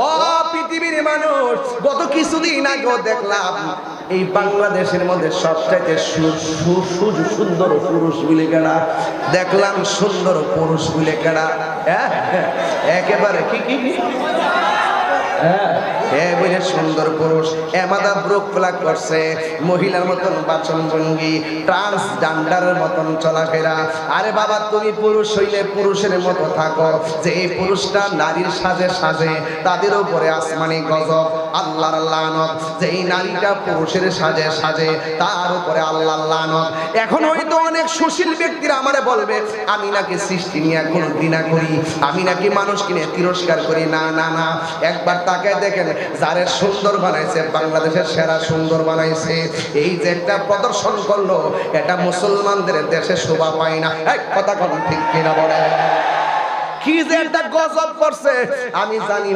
ও পৃথিবীর মানুষ, গত কিছুদিন আগেও দেখলাম এই বাংলাদেশের মধ্যে সবচাইতে সুন্দর পুরুষ গুলি কেনা দেখলাম। সুন্দর পুরুষ গুলি কেনা একেবারে কি সুন্দর পুরুষ এমাদা ব্রুক ফ্লাগ করছে, মহিলার মতন বাচন ভঙ্গি, ট্রান্সজেন্ডারের মতন চলাফেরা। আরে বাবা, তুমি পুরুষ হইলে পুরুষের মতো থাকো। যে এই পুরুষটা নারীর সাজে সাজে, তাদের উপরে আসমানি গজব, আল্লাহর লানত। যে এই নারীটা পুরুষের সাজে সাজে, তার উপরে আল্লাহর লানত। এখন হয়তো অনেক সুশীল ব্যক্তিরা আমারে বলবে, আমি নাকি সৃষ্টি নিয়ে কোনো ঘৃণা করি, আমি নাকি মানুষকে নিয়ে তিরস্কার করি। না না না, একবার তাকে দেখেন, যারে সুন্দর বানাইছে, বাংলাদেশের সেরা সুন্দর বানাইছে, এই যে একটা প্রদর্শন করলো, এটা মুসলমানদের দেশে শোভা পায় না। এক কথা কোন ঠিক কিনা বলে, কি যে একটা গজব করছে আমি জানি না।